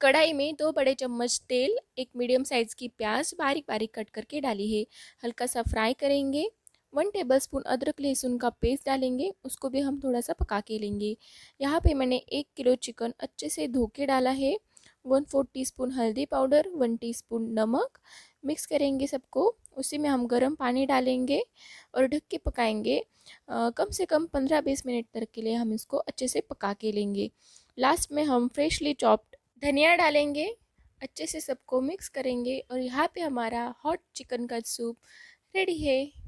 कढ़ाई में 2 बड़े चम्मच तेल, एक मीडियम साइज़ की प्याज बारीक बारीक कट करके डाली है। हल्का सा फ्राई करेंगे। 1 टेबलस्पून अदरक लहसुन का पेस्ट डालेंगे, उसको भी हम थोड़ा सा पका के लेंगे। यहाँ पे मैंने 1 किलो चिकन अच्छे से धो के डाला है। 1/4 टीस्पून हल्दी पाउडर, 1 टीस्पून नमक, मिक्स करेंगे सबको। उसी में हम गर्म पानी डालेंगे और ढक के पकाएंगे। कम से कम 15-20 मिनट तक के लिए हम इसको अच्छे से पका के लेंगे। लास्ट में हम फ्रेशली चॉप्ड धनिया डालेंगे। अच्छे से सबको मिक्स करेंगे और यहाँ पे हमारा हॉट चिकन का सूप रेडी है।